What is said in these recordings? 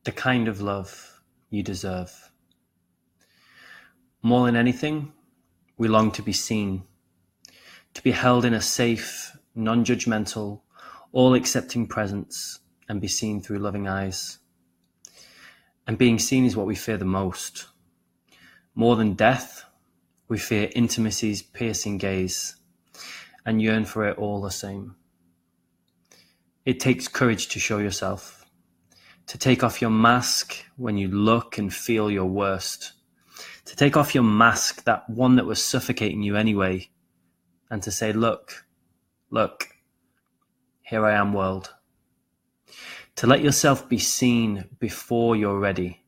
the kind of love you deserve. More than anything, we long to be seen, to be held in a safe, non-judgmental, all-accepting presence and be seen through loving eyes. And being seen is what we fear the most. More than death, we fear intimacy's piercing gaze and yearn for it all the same. It takes courage to show yourself, to take off your mask when you look and feel your worst, to take off your mask, that one that was suffocating you anyway, and to say, look, here I am, world. To let yourself be seen before you're ready.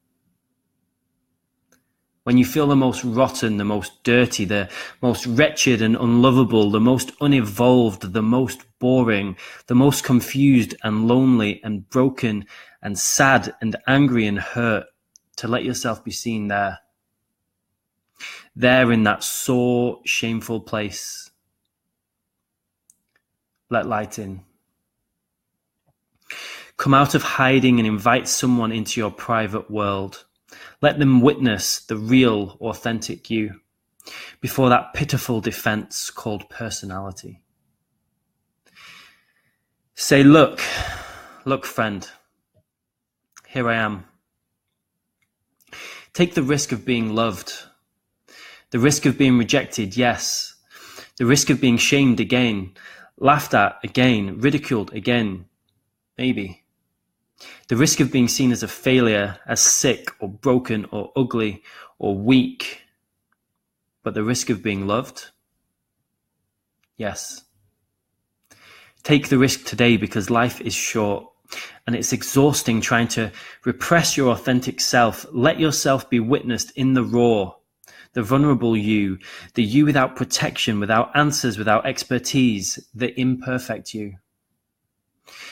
When you feel the most rotten, the most dirty, the most wretched and unlovable, the most unevolved, the most boring, the most confused and lonely and broken and sad and angry and hurt, to let yourself be seen there. There in that sore, shameful place. Let light in. Come out of hiding and invite someone into your private world. Let them witness the real, authentic you before that pitiful defense called personality. Say, look, friend, here I am. Take the risk of being loved, the risk of being rejected, yes, the risk of being shamed again, laughed at again, ridiculed again, maybe. The risk of being seen as a failure, as sick or broken or ugly or weak. But the risk of being loved? Yes. Take the risk today because life is short and it's exhausting trying to repress your authentic self. Let yourself be witnessed in the raw, the vulnerable you, the you without protection, without answers, without expertise, the imperfect you.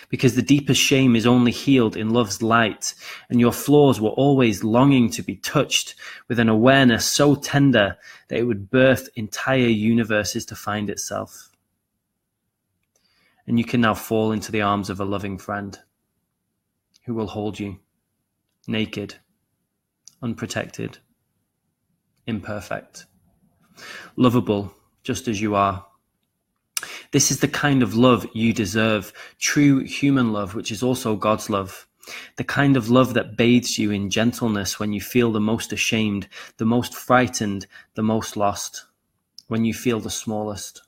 Because the deepest shame is only healed in love's light, and your flaws were always longing to be touched with an awareness so tender that it would birth entire universes to find itself. And you can now fall into the arms of a loving friend who will hold you, naked, unprotected, imperfect, lovable just as you are. This is the kind of love you deserve, true human love, which is also God's love. The kind of love that bathes you in gentleness when you feel the most ashamed, the most frightened, the most lost, when you feel the smallest.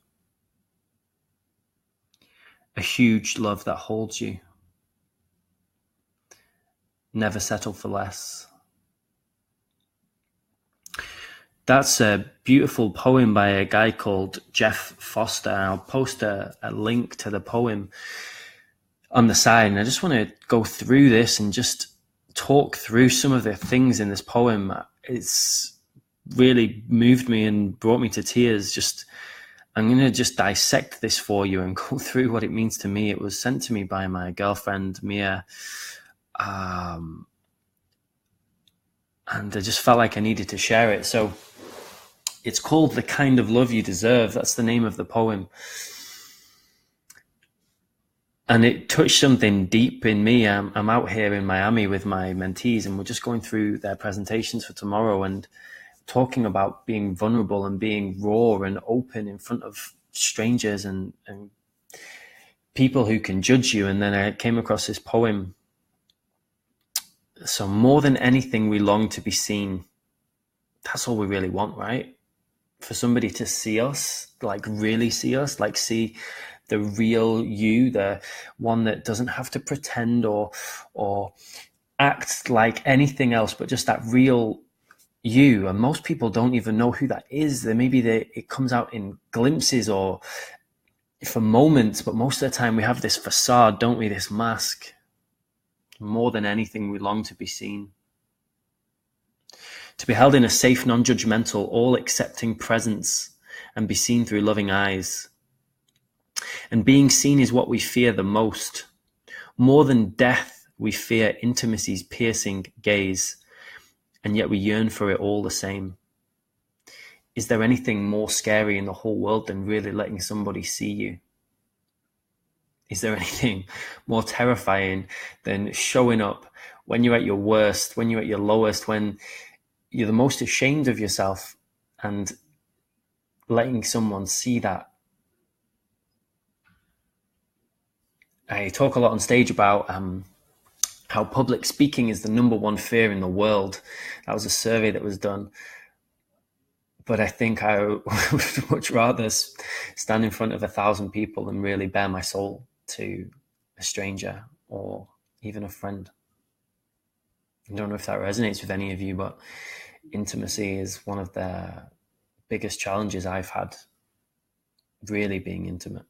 A huge love that holds you. Never settle for less. That's a beautiful poem by a guy called Jeff Foster. I'll post a link to the poem on the side. And I just want to go through this and just talk through some of the things in this poem. It's really moved me and brought me to tears. I'm going to just dissect this for you and go through what it means to me. It was sent to me by my girlfriend, Mia. And I just felt like I needed to share it. So it's called The Kind of Love You Deserve. That's the name of the poem. And it touched something deep in me. I'm out here in Miami with my mentees, and we're just going through their presentations for tomorrow and talking about being vulnerable and being raw and open in front of strangers and people who can judge you. And then I came across this poem. So more than anything, we long to be seen. That's all we really want, right? For somebody to see us, like really see us, like see the real you, the one that doesn't have to pretend or act like anything else, but just that real you. And most people don't even know who that is. It comes out in glimpses or for moments, but most of the time we have this facade, don't we? This mask. More than anything, we long to be seen. To be held in a safe, non-judgmental, all-accepting presence and be seen through loving eyes. And being seen is what we fear the most. More than death, we fear intimacy's piercing gaze, and yet we yearn for it all the same. Is there anything more scary in the whole world than really letting somebody see you? Is there anything more terrifying than showing up when you're at your worst, when you're at your lowest, when you're the most ashamed of yourself, and letting someone see that. I talk a lot on stage about how public speaking is the #1 fear in the world. That was a survey that was done. But I think I would much rather stand in front of 1,000 people than really bare my soul to a stranger or even a friend. I don't know if that resonates with any of you, but intimacy is one of the biggest challenges I've had, really being intimate.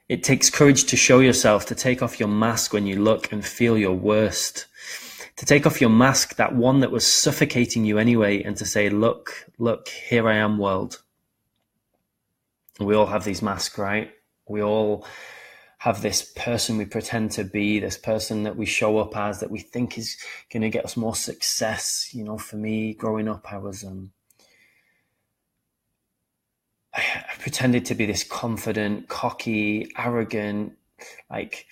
It takes courage to show yourself, to take off your mask when you look and feel your worst, to take off your mask, that one that was suffocating you anyway, and to say, look, here I am, world. We all have these masks, right? We all have this person we pretend to be, this person that we show up as, that we think is going to get us more success. You know, for me, growing up, I pretended to be this confident, cocky, arrogant, like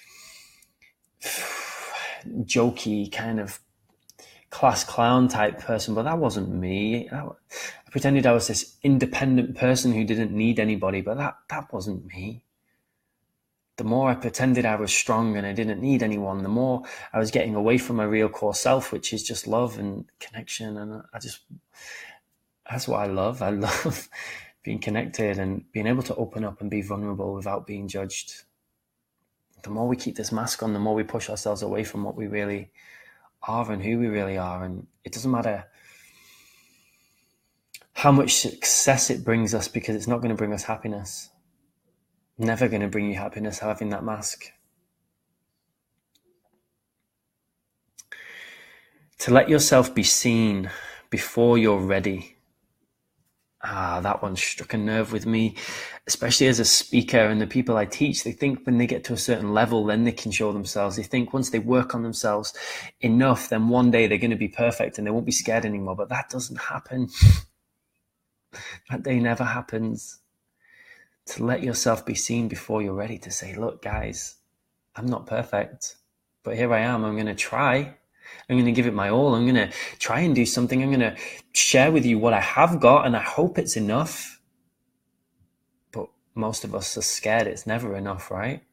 jokey kind of class clown type person, but that wasn't me. I pretended I was this independent person who didn't need anybody, but that wasn't me. The more I pretended I was strong and I didn't need anyone, the more I was getting away from my real core self, which is just love and connection. And that's what I love. I love being connected and being able to open up and be vulnerable without being judged. The more we keep this mask on, the more we push ourselves away from what we really are and who we really are. And it doesn't matter how much success it brings us, because it's not going to bring us happiness. Never going to bring you happiness having that mask. To let yourself be seen before you're ready. That one struck a nerve with me, especially as a speaker. And the people I teach, they think when they get to a certain level, then they can show themselves. They think once they work on themselves enough, then one day they're going to be perfect and they won't be scared anymore. But that doesn't happen. That day never happens. To let yourself be seen before you're ready, to say, look, guys, I'm not perfect, but here I am. I'm going to try. I'm going to give it my all. I'm going to try and do something. I'm going to share with you what I have got, and I hope it's enough. But most of us are scared it's never enough, right?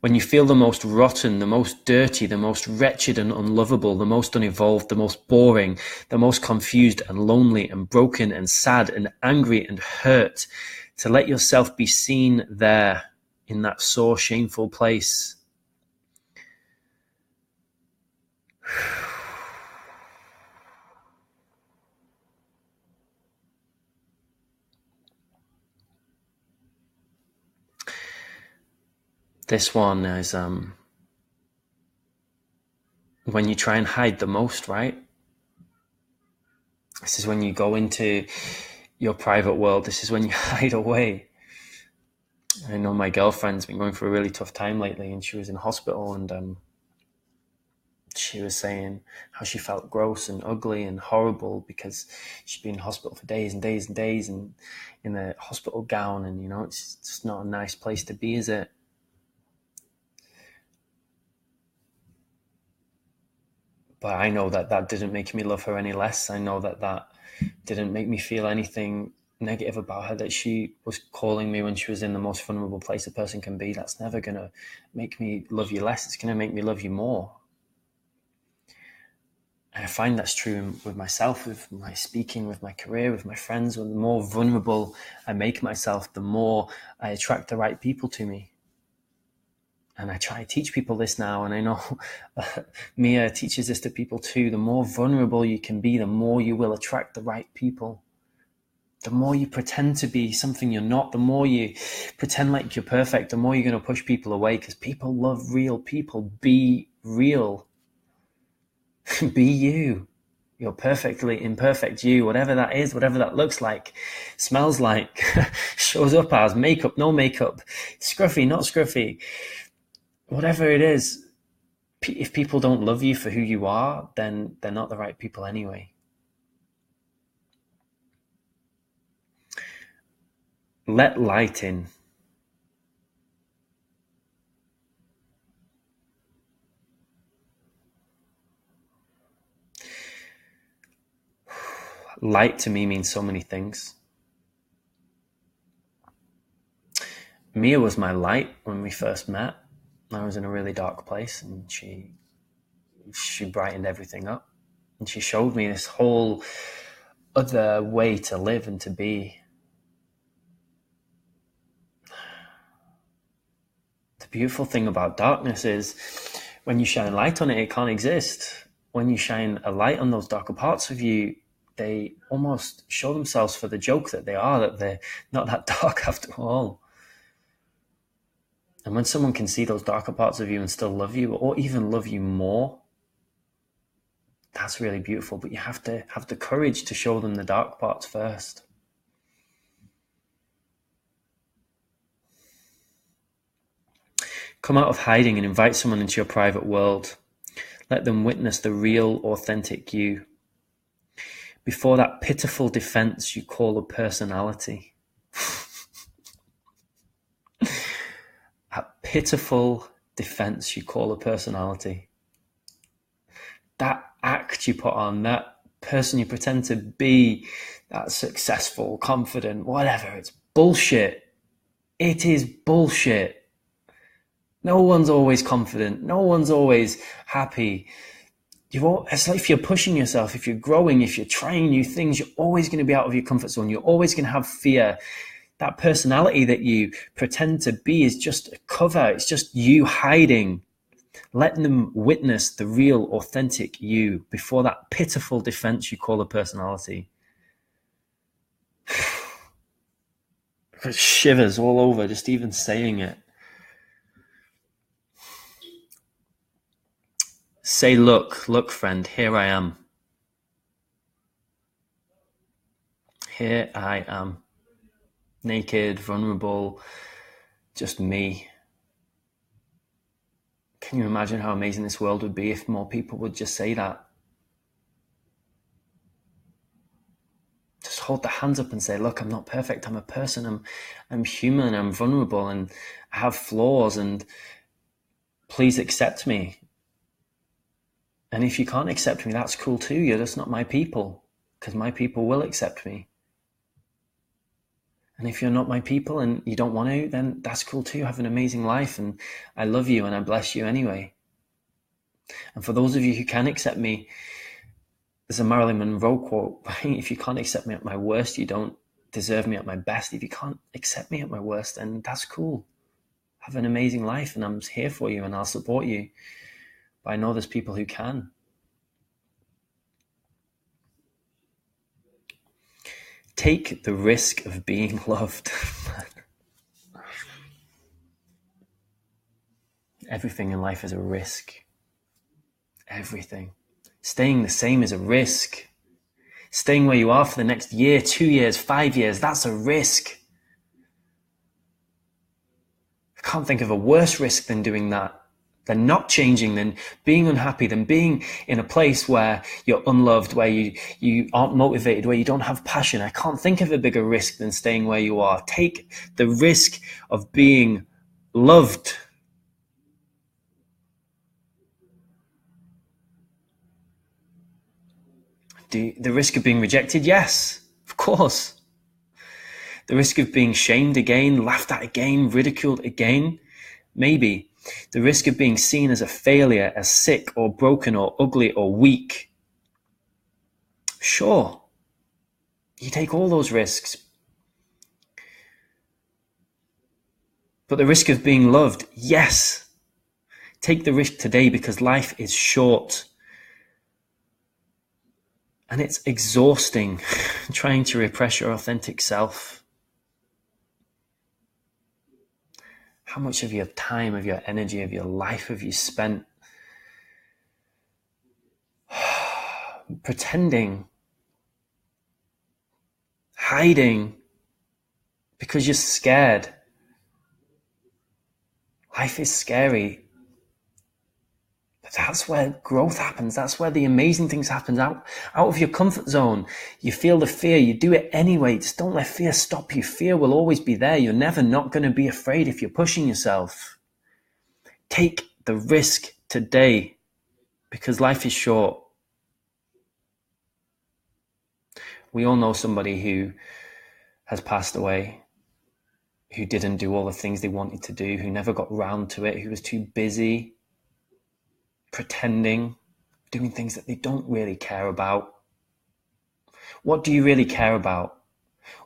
When you feel the most rotten, the most dirty, the most wretched and unlovable, the most unevolved, the most boring, the most confused and lonely and broken and sad and angry and hurt, to let yourself be seen there in that sore, shameful place. This one is when you try and hide the most, right? This is when you go into your private world. This is when you hide away. I know my girlfriend's been going through a really tough time lately, and she was in hospital, and she was saying how she felt gross and ugly and horrible because she'd been in hospital for days and days and days, and in a hospital gown, and you know, it's just not a nice place to be, is it? But I know that didn't make me love her any less. I know that didn't make me feel anything negative about her, that she was calling me when she was in the most vulnerable place a person can be. That's never going to make me love you less. It's going to make me love you more. And I find that's true with myself, with my speaking, with my career, with my friends. When the more vulnerable I make myself, the more I attract the right people to me. And I try to teach people this now, and I know Mia teaches this to people too. The more vulnerable you can be, the more you will attract the right people. The more you pretend to be something you're not, the more you pretend like you're perfect, the more you're going to push people away, because people love real people. Be real. Be you. You're perfectly imperfect you, whatever that is, whatever that looks like, smells like, shows up as, makeup, no makeup, scruffy, not scruffy. Whatever it is, if people don't love you for who you are, then they're not the right people anyway. Let light in. Light to me means so many things. Mia was my light when we first met. I was in a really dark place, and she brightened everything up. And she showed me this whole other way to live and to be. The beautiful thing about darkness is when you shine light on it, it can't exist. When you shine a light on those darker parts of you, they almost show themselves for the joke that they are, that they're not that dark after all. And when someone can see those darker parts of you and still love you, or even love you more, that's really beautiful. But you have to have the courage to show them the dark parts first. Come out of hiding and invite someone into your private world. Let them witness the real, authentic you. Before that pitiful defense you call a personality. That pitiful defense you call a personality. That act you put on, that person you pretend to be, that successful, confident, whatever, it's bullshit. It is bullshit. No one's always confident. No one's always happy. It's like if you're pushing yourself, if you're growing, if you're trying new things, you're always going to be out of your comfort zone. You're always going to have fear. That personality that you pretend to be is just a cover. It's just you hiding. Letting them witness the real, authentic you before that pitiful defense you call a personality. Shivers all over just even saying it. Say, look, friend, here I am. Here I am. Naked, vulnerable, just me. Can you imagine how amazing this world would be if more people would just say that? Just hold their hands up and say, look, I'm not perfect. I'm a person. I'm human. I'm vulnerable and I have flaws, and please accept me. And if you can't accept me, that's cool too. You're just not my people, because my people will accept me. And if you're not my people and you don't want to, then that's cool too. Have an amazing life, and I love you and I bless you anyway. And for those of you who can accept me, there's a Marilyn Monroe quote, right? If you can't accept me at my worst, you don't deserve me at my best. If you can't accept me at my worst, then that's cool. Have an amazing life, and I'm here for you and I'll support you. But I know there's people who can. Take the risk of being loved. Everything in life is a risk. Everything. Staying the same is a risk. Staying where you are for the next year, 2 years, 5 years, that's a risk. I can't think of a worse risk than doing that. Than not changing, than being unhappy, than being in a place where you're unloved, where you aren't motivated, where you don't have passion. I can't think of a bigger risk than staying where you are. Take the risk of being loved. The risk of being rejected? Yes, of course. The risk of being shamed again, laughed at again, ridiculed again? Maybe. The risk of being seen as a failure, as sick or broken or ugly or weak? Sure. You take all those risks. But the risk of being loved? Yes. Take the risk today, because life is short. And it's exhausting trying to repress your authentic self. How much of your time, of your energy, of your life have you spent pretending, hiding, because you're scared? Life is scary. That's where growth happens. That's where the amazing things happen. Out of your comfort zone. You feel the fear. You do it anyway. Just don't let fear stop you. Fear will always be there. You're never not going to be afraid if you're pushing yourself. Take the risk today because life is short. We all know somebody who has passed away, who didn't do all the things they wanted to do, who never got round to it, who was too busy pretending, doing things that they don't really care about. What do you really care about?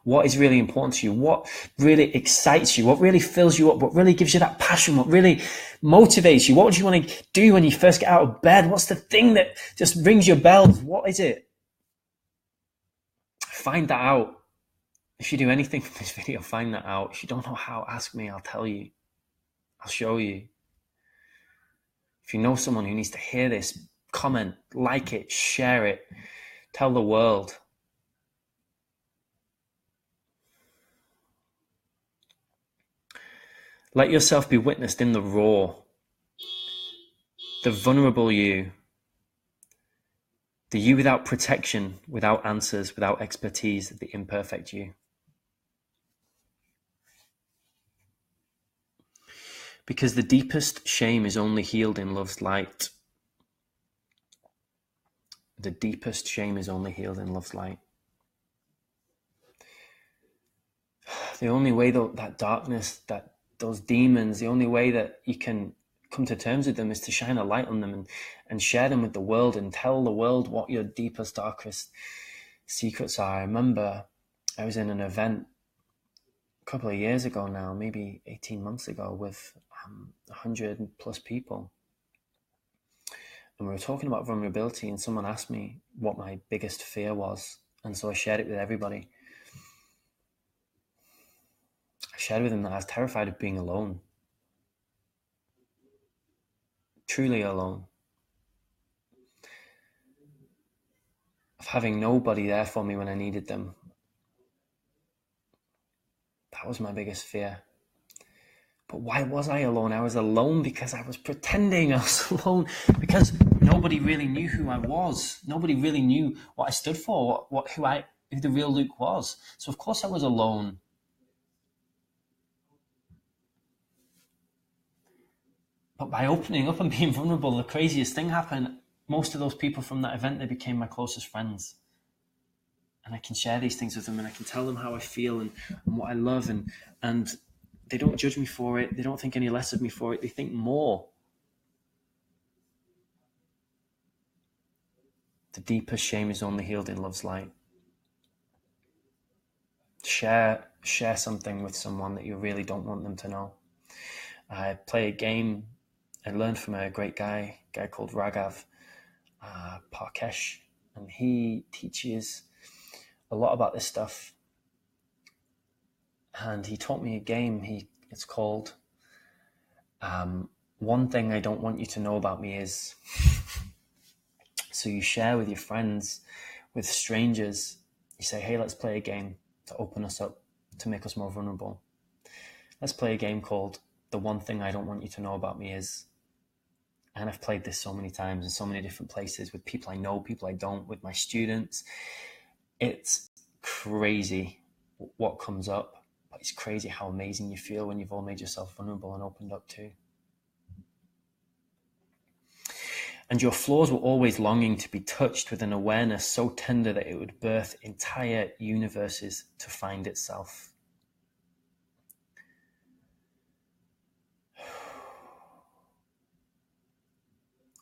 What is really important to you? What really excites you? What really fills you up? What really gives you that passion? What really motivates you? What would you want to do when you first get out of bed? What's the thing that just rings your bells? What is it? Find that out. If you do anything from this video, find that out. If you don't know how, ask me. I'll tell you. I'll show you. If you know someone who needs to hear this, comment, like it, share it, tell the world. Let yourself be witnessed in the raw, the vulnerable you, the you without protection, without answers, without expertise, the imperfect you. Because the deepest shame is only healed in love's light. The deepest shame is only healed in love's light. The only way that darkness, that those demons, the only way that you can come to terms with them is to shine a light on them and share them with the world and tell the world what your deepest, darkest secrets are. I remember I was in an event a couple of years ago now, maybe 18 months ago, with 100 plus people. And we were talking about vulnerability, and someone asked me what my biggest fear was. And so I shared it with everybody. I shared with them that I was terrified of being alone. Truly alone. Of having nobody there for me when I needed them. That was my biggest fear. But why was I alone? I was alone because I was pretending. I was alone because nobody really knew who I was. Nobody really knew what I stood for, who the real Luke was. So of course I was alone. But by opening up and being vulnerable, the craziest thing happened. Most of those people from that event, they became my closest friends. And I can share these things with them, and I can tell them how I feel and what I love, and they don't judge me for it. They don't think any less of me for it. They think more. The deepest shame is only healed in love's light. Share something with someone that you really don't want them to know. I play a game I learned from a great guy called Raghav Parkesh, and he teaches a lot about this stuff. And he taught me a game. It's called One Thing I Don't Want You to Know About Me Is. So you share with your friends, with strangers. You say, hey, let's play a game to open us up, to make us more vulnerable. Let's play a game called The One Thing I Don't Want You to Know About Me Is. And I've played this so many times in so many different places with people I know, people I don't, with my students. It's crazy what comes up, but it's crazy how amazing you feel when you've all made yourself vulnerable and opened up too. And your flaws were always longing to be touched with an awareness so tender that it would birth entire universes to find itself.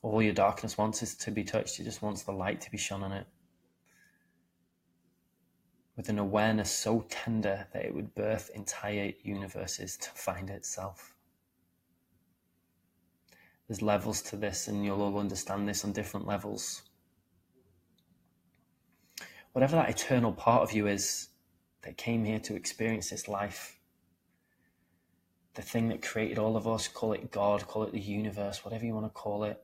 All your darkness wants is to be touched. It just wants the light to be shone on it. With an awareness so tender that it would birth entire universes to find itself. There's levels to this, and you'll all understand this on different levels. Whatever that eternal part of you is that came here to experience this life, the thing that created all of us, call it God, call it the universe, whatever you want to call it,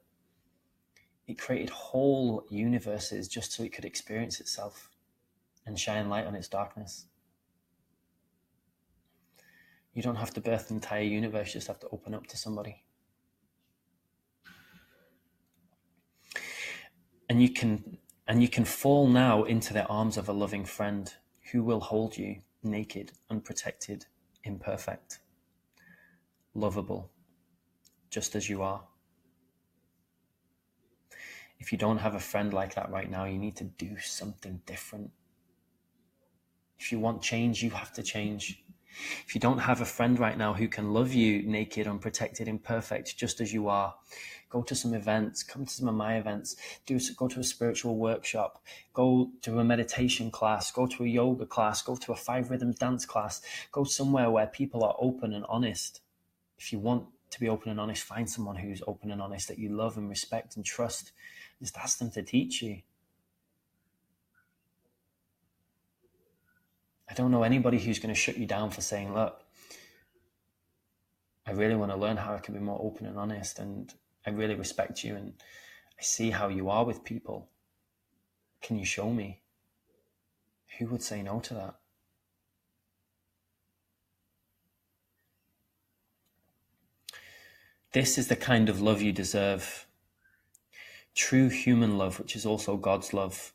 it created whole universes just so it could experience itself and shine light on its darkness. You don't have to birth the entire universe, you just have to open up to somebody. And you can fall now into the arms of a loving friend who will hold you naked, unprotected, imperfect, lovable, just as you are. If you don't have a friend like that right now, you need to do something different. If you want change, you have to change. If you don't have a friend right now who can love you naked, unprotected, imperfect, just as you are, go to some events, come to some of my events, go to a spiritual workshop, go to a meditation class, go to a yoga class, go to a 5 rhythms dance class, go somewhere where people are open and honest. If you want to be open and honest, find someone who's open and honest that you love and respect and trust. Just ask them to teach you. I don't know anybody who's going to shut you down for saying, look, I really want to learn how I can be more open and honest, and I really respect you, and I see how you are with people. Can you show me? Who would say no to that? This is the kind of love you deserve. True human love, which is also God's love.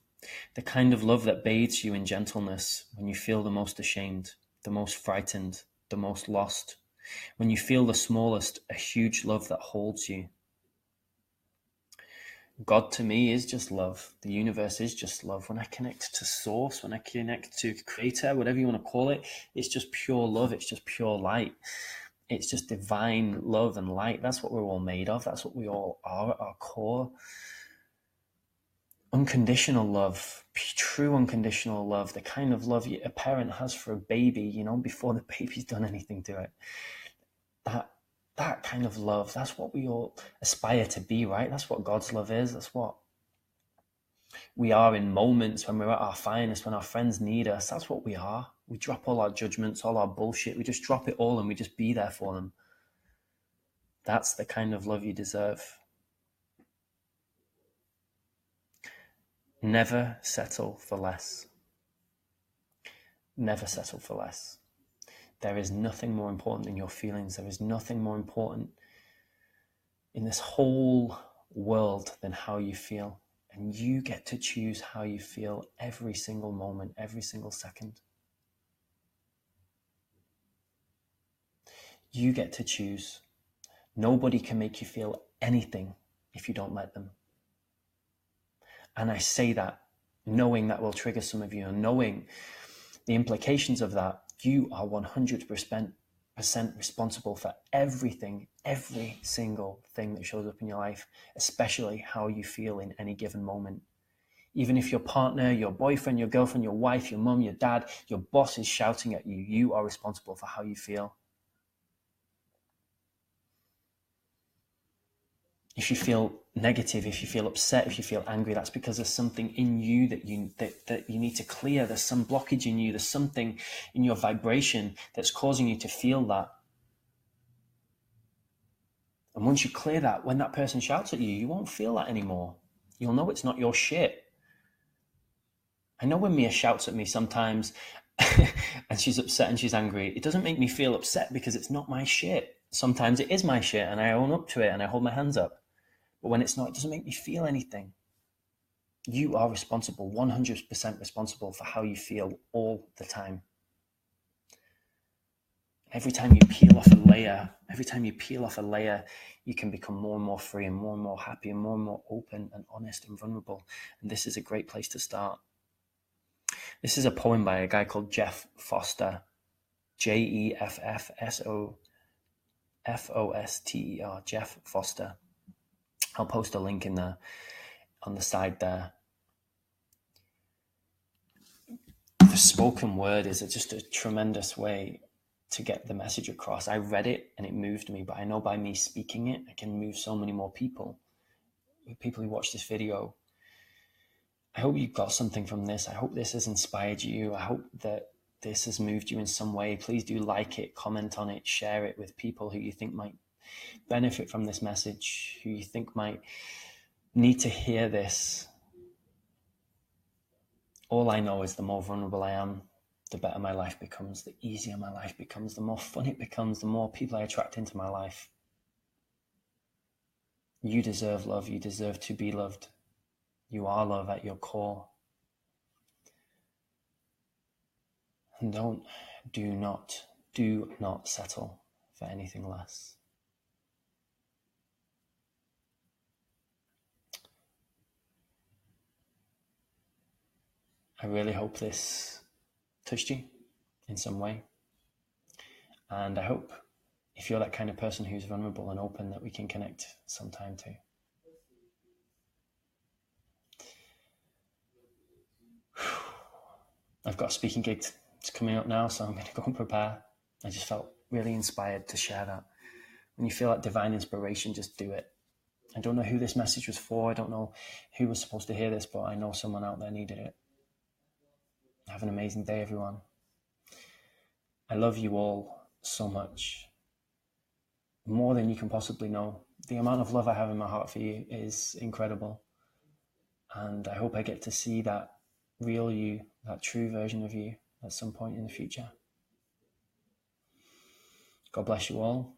The kind of love that bathes you in gentleness when you feel the most ashamed, the most frightened, the most lost. When you feel the smallest, a huge love that holds you. God to me is just love. The universe is just love. When I connect to source, when I connect to creator, whatever you want to call it, it's just pure love. It's just pure light. It's just divine love and light. That's what we're all made of. That's what we all are at our core. Unconditional love, true unconditional love, the kind of love a parent has for a baby, before the baby's done anything to it. That kind of love, that's what we all aspire to be, right? That's what God's love is. That's what we are in moments when we're at our finest, when our friends need us. That's what we are. We drop all our judgments, all our bullshit. We just drop it all and we just be there for them. That's the kind of love you deserve. Never settle for less. Never settle for less. There is nothing more important than your feelings. There is nothing more important in this whole world than how you feel. And you get to choose how you feel every single moment, every single second. You get to choose. Nobody can make you feel anything if you don't let them. And I say that knowing that will trigger some of you, and knowing the implications of that. You are 100% responsible for everything, every single thing that shows up in your life, especially how you feel in any given moment. Even if your partner, your boyfriend, your girlfriend, your wife, your mum, your dad, your boss is shouting at you, you are responsible for how you feel. If you feel negative, if you feel upset, if you feel angry, that's because there's something in you that you need to clear. There's some blockage in you. There's something in your vibration that's causing you to feel that. And once you clear that, when that person shouts at you, you won't feel that anymore. You'll know it's not your shit. I know when Mia shouts at me sometimes and she's upset and she's angry, it doesn't make me feel upset because it's not my shit. Sometimes it is my shit and I own up to it and I hold my hands up. But when it's not, it doesn't make me feel anything. You are responsible, 100% responsible for how you feel all the time. Every time you peel off a layer, you can become more and more free and more happy and more open and honest and vulnerable. And this is a great place to start. This is a poem by a guy called Jeff Foster, Jefffoster, Jeff Foster. I'll post a link on the side there. The spoken word is just a tremendous way to get the message across. I read it and it moved me, but I know by me speaking it, I can move so many more people. People who watch this video. I hope you got something from this. I hope this has inspired you. I hope that this has moved you in some way. Please do like it, comment on it, share it with people who you think might benefit from this message, who you think might need to hear this. All I know is the more vulnerable I am, the better my life becomes, the easier my life becomes, the more fun it becomes, the more people I attract into my life. You deserve love. You deserve to be loved. You are love at your core. And do not settle for anything less. I really hope this touched you in some way. And I hope if you're that kind of person who's vulnerable and open, that we can connect sometime too. I've got a speaking gig it's coming up now, so I'm going to go and prepare. I just felt really inspired to share that. When you feel that divine inspiration, just do it. I don't know who this message was for. I don't know who was supposed to hear this, but I know someone out there needed it. Have an amazing day, everyone. I love you all so much. More than you can possibly know. The amount of love I have in my heart for you is incredible. And I hope I get to see that real you, that true version of you at some point in the future. God bless you all.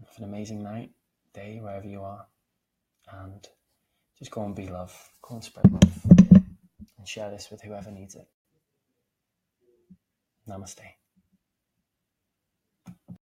Have an amazing night, day, wherever you are. And just go and be love. Go and spread love. And share this with whoever needs it. Namaste.